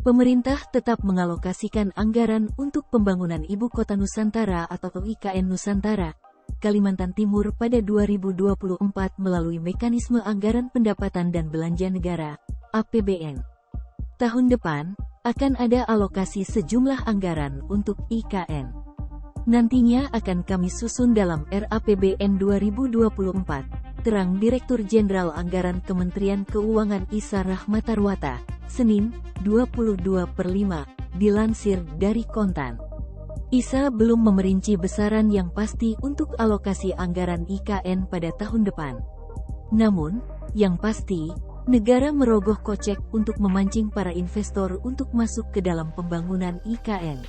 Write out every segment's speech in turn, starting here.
Pemerintah tetap mengalokasikan anggaran untuk pembangunan Ibu Kota Nusantara atau IKN Nusantara, Kalimantan Timur pada 2024 melalui mekanisme anggaran pendapatan dan belanja negara, APBN. Tahun depan, akan ada alokasi sejumlah anggaran untuk IKN. Nantinya akan kami susun dalam RAPBN 2024, terang Direktur Jenderal Anggaran Kementerian Keuangan Isa Rahmatarwata, Senin, 22/5, dilansir dari Kontan. Isa belum memerinci besaran yang pasti untuk alokasi anggaran IKN pada tahun depan. Namun, yang pasti, negara merogoh kocek untuk memancing para investor untuk masuk ke dalam pembangunan IKN.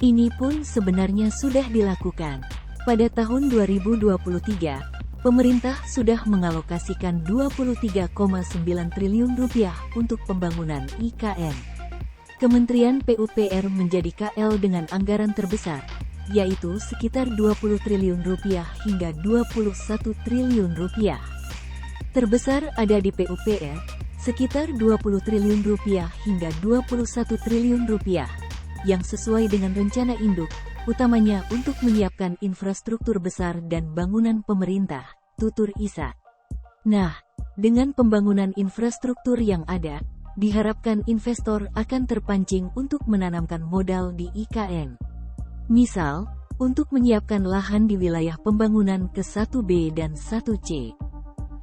Ini pun sebenarnya sudah dilakukan. Pada tahun 2023, pemerintah sudah mengalokasikan Rp23,9 triliun untuk pembangunan IKN. Kementerian PUPR menjadi KL dengan anggaran terbesar, yaitu sekitar Rp20 triliun hingga Rp21 triliun. Terbesar ada di PUPR, sekitar Rp20 triliun hingga Rp21 triliun, yang sesuai dengan rencana induk, utamanya untuk menyiapkan infrastruktur besar dan bangunan pemerintah, tutur Isa. Nah, dengan pembangunan infrastruktur yang ada, diharapkan investor akan terpancing untuk menanamkan modal di IKN. Misal, untuk menyiapkan lahan di wilayah pembangunan ke 1B dan 1C.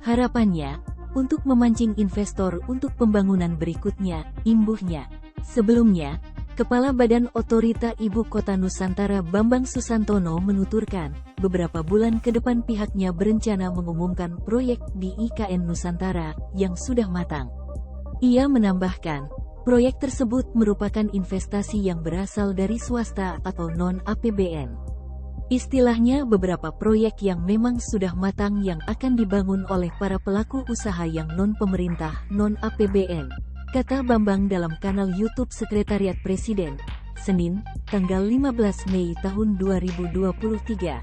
Harapannya, untuk memancing investor untuk pembangunan berikutnya, imbuhnya. Sebelumnya, Kepala Badan Otorita Ibu Kota Nusantara Bambang Susantono menuturkan, beberapa bulan ke depan pihaknya berencana mengumumkan proyek di IKN Nusantara yang sudah matang. Ia menambahkan, proyek tersebut merupakan investasi yang berasal dari swasta atau non-APBN. Istilahnya beberapa proyek yang memang sudah matang yang akan dibangun oleh para pelaku usaha yang non-pemerintah, non-APBN, kata Bambang dalam kanal YouTube Sekretariat Presiden, Senin, tanggal 15 Mei tahun 2023.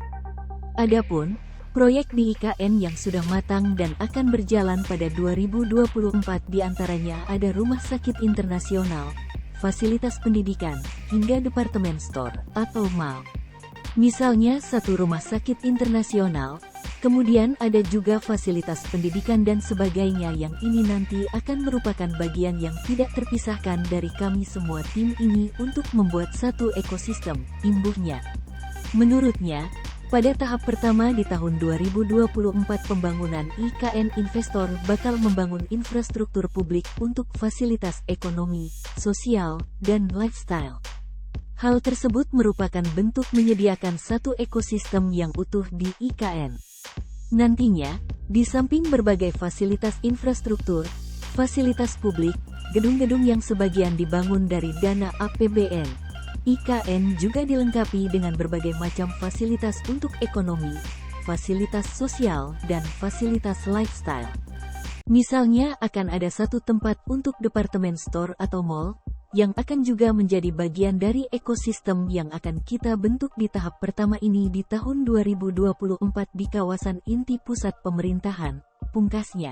Adapun proyek di IKN yang sudah matang dan akan berjalan pada 2024 diantaranya ada rumah sakit internasional, fasilitas pendidikan, hingga departemen store atau mall. Misalnya satu rumah sakit internasional, kemudian ada juga fasilitas pendidikan dan sebagainya yang ini nanti akan merupakan bagian yang tidak terpisahkan dari kami semua tim ini untuk membuat satu ekosistem, imbuhnya. Menurutnya, pada tahap pertama di tahun 2024 pembangunan IKN investor bakal membangun infrastruktur publik untuk fasilitas ekonomi, sosial, dan lifestyle. Hal tersebut merupakan bentuk menyediakan satu ekosistem yang utuh di IKN. Nantinya, di samping berbagai fasilitas infrastruktur, fasilitas publik, gedung-gedung yang sebagian dibangun dari dana APBN, IKN juga dilengkapi dengan berbagai macam fasilitas untuk ekonomi, fasilitas sosial, dan fasilitas lifestyle. Misalnya akan ada satu tempat untuk departemen store atau mall, yang akan juga menjadi bagian dari ekosistem yang akan kita bentuk di tahap pertama ini di tahun 2024 di kawasan inti pusat pemerintahan, pungkasnya.